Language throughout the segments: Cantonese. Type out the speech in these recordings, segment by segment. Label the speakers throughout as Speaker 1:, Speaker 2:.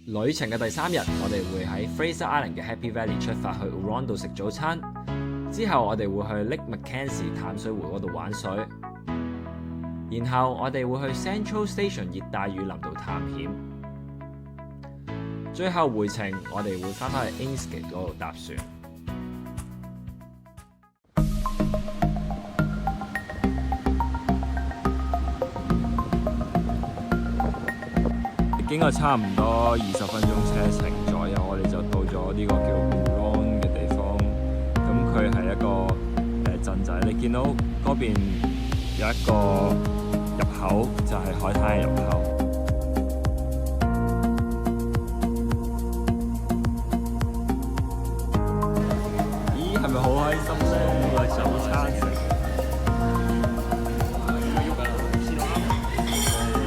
Speaker 1: 旅程嘅第3日，我哋會喺 Fraser Island 嘅 Happy Valley 出發去 Oronto 食早餐，之後我哋會去 Lake Mackenzie 淡水湖嗰度玩水，然後我哋會去 Central Station 熱帶雨林度探險，最後回程我哋會翻返去 Inchcape 嗰度搭船。經過差唔多20分鐘車程左右，我哋就到咗呢個叫 Huron 嘅地方。咁佢係一個鎮仔，你見到嗰邊有一個入口，就係海灘嘅入口。咦，係咪好開心咧？有早餐食。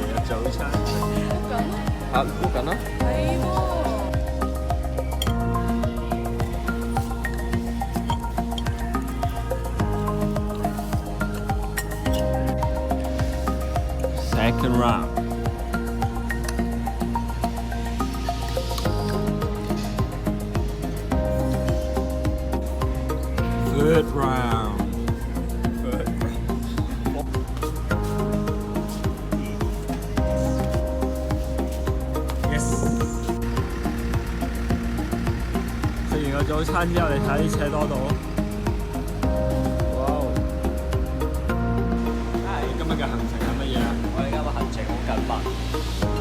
Speaker 1: 有早餐食。啊，附近咯。係喎。Second round。Third round。早餐之後，你睇下啲車多到。哇！今日嘅行程係乜嘢啊？
Speaker 2: 我哋今日行程好緊密，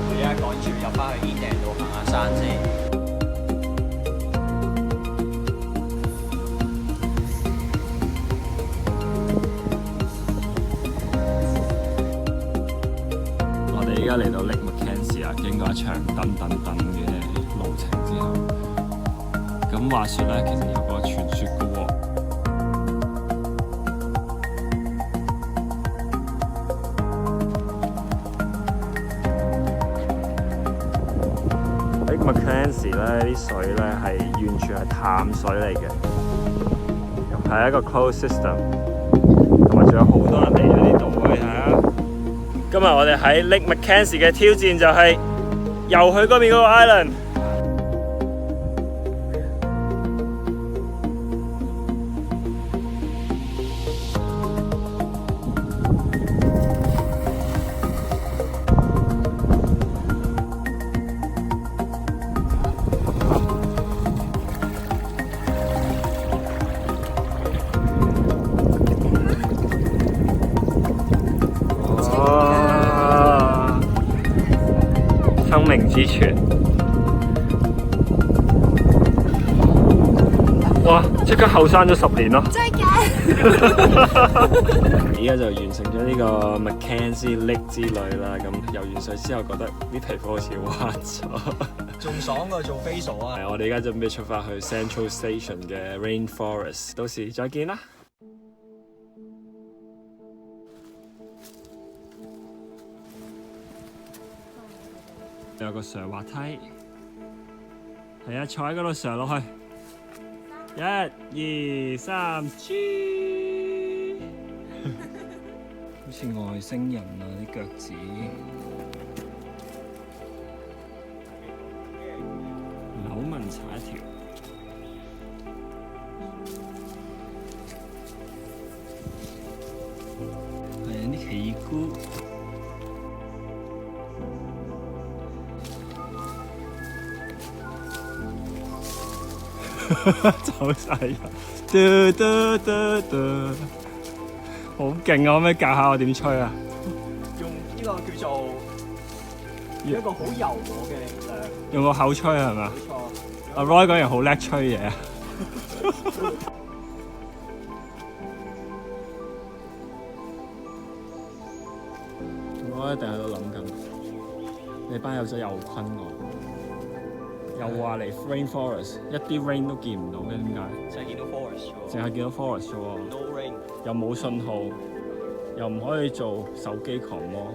Speaker 2: 我而家趕住入翻去 Eden 度行下山先。
Speaker 1: 我哋而家嚟到 Lake Mackenzie 啦，經過一場等嘅路程之後。咁話說咧，其實有個傳說嘅喎。Lake Mackenzie 咧啲水咧係完全係淡水嚟嘅，係一個 closed system， 同埋仲有好多人嚟咗呢度去睇下。今日我哋喺 Lake Mackenzie 嘅挑戰就係游去嗰邊嗰個 island。生命之泉，哇！即刻後生咗10年咯！
Speaker 3: 真係㗎！
Speaker 1: 而家就完成咗呢個 Mackenzie Lake 之旅啦。咁游完水之後，覺得啲皮膚好似滑咗，
Speaker 2: 仲爽過做 facial 啊！
Speaker 1: 我哋而家準備出發去 Central Station 嘅 Rainforest， 到時再見啦！有個上滑梯，係啊，坐喺嗰度上落去。1、2、3，好似外星人啊啲腳趾。扭紋踩一條，係啊啲奇異菇。走晒人，好勁啊！可唔可以教下我點吹啊？
Speaker 2: 用呢個叫做一個好柔和嘅力量。
Speaker 1: 用個口吹係咪？
Speaker 2: 冇錯。
Speaker 1: 阿 Roy 嗰人好叻吹嘢啊！我一定喺度諗緊，你班友仔又昆我。又話嚟 Rainforest， 一啲 rain 都見唔到嘅，點解？
Speaker 2: 就係見到 forest 啫喎。
Speaker 1: 淨係見到 forest 啫喎。
Speaker 2: No rain。
Speaker 1: 又冇信號，又唔可以做手機狂魔。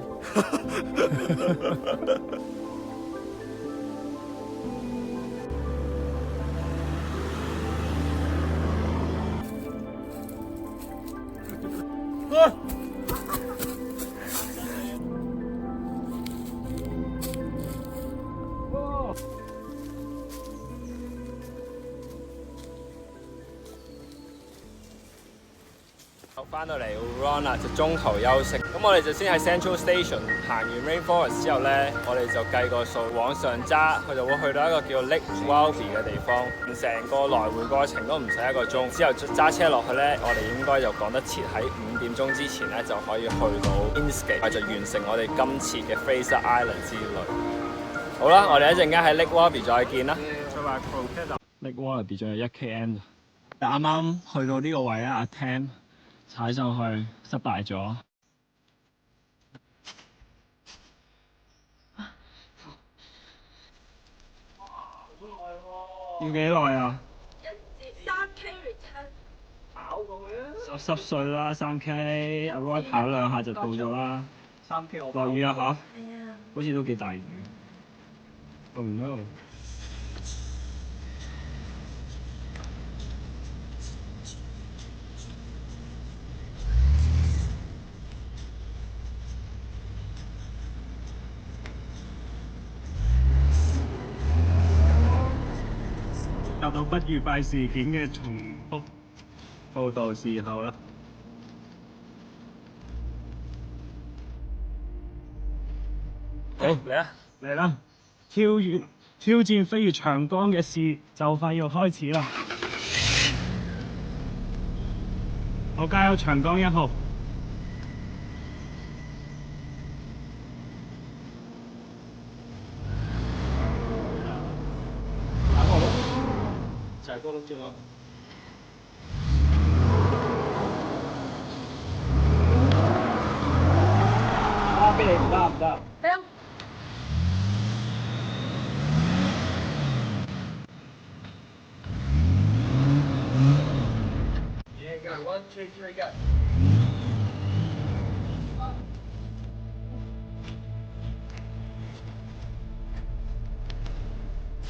Speaker 1: 翻到嚟 Huron 啦，就中途休息。咁我哋就先喺 Central Station 行完 Rainforest 之後咧，我哋就計個數，往上揸，佢就會去到一個叫 Lake Wellbe 嘅地方。成個來回過程都唔使1個鐘。之後揸車落去咧，我哋應該就趕得切喺5點鐘之前咧，就可以去到 Inchcape，就完成我哋今次嘅 Fraser Island 之旅。好啦，我哋一陣間喺 Lake Wellbe 再見啦。Lake Wellbe 仲有1 km。啱啱去到呢個位啊，阿 Tam 踩上去失敗咗。要幾耐啊？3K return 跑過去啊！10歲啦，3K， 阿 Roy 跑2下就到咗啦。3K 我落雨啊嚇？係啊。好似都幾大雨。Oh no！又到不愉快事件嘅重複報導時候啦。好嚟啊！嚟啦！挑戰飛越長江嘅事就快要開始啦！我加油長江1號。就係嗰碌啫嘛。俾你唔得唔得。1, 2, 3, go.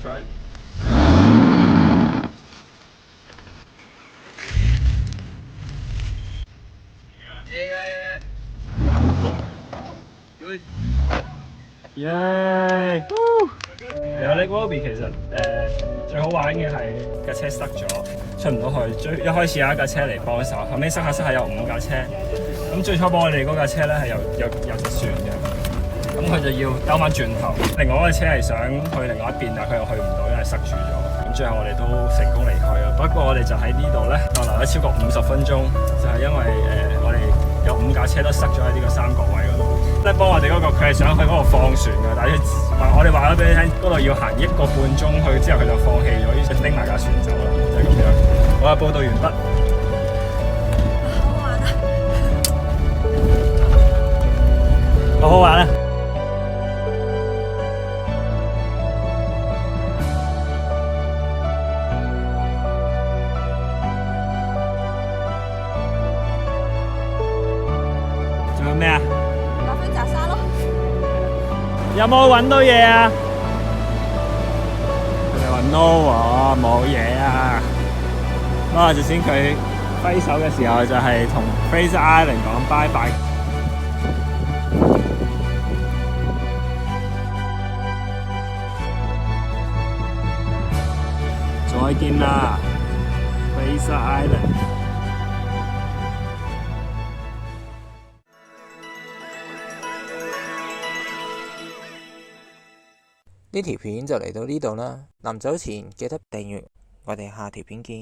Speaker 1: Right. Yeah. Good. Yay! Lake Wellbe 其實最好玩嘅係架車塞咗，出唔到去。一開始有一架車嚟幫手，後尾塞下有5架車。咁最初幫我哋嗰架車咧係有隻船嘅，咁佢就要兜翻轉頭。另外嗰架車係想去另外一邊，但係佢又去唔到，因為塞住咗。咁最後我哋都成功離開咗。不過我哋就喺呢度咧逗留咗超過50分鐘，就係因為我哋有5架車都塞咗喺呢個三角位嗰度。即係幫我哋嗰個，佢係想去嗰度放船㗎，但係我哋話咗俾你聽，嗰度要行1個半鐘去，之後佢就放棄咗，於是拎埋架船走啦，就係咁樣。好啊，報道完畢。好好玩啊！仲有咩啊？
Speaker 3: 打飛曱甴咯。
Speaker 1: 有冇揾到嘢啊？佢哋話 no 喎，冇嘢啊。不過頭先佢揮手嘅時候就係同 Fraser Island 講拜拜。再見啦 ，Fraser Island。
Speaker 4: 呢條片就嚟到呢度啦，臨走前記得訂閱，我哋下條片見。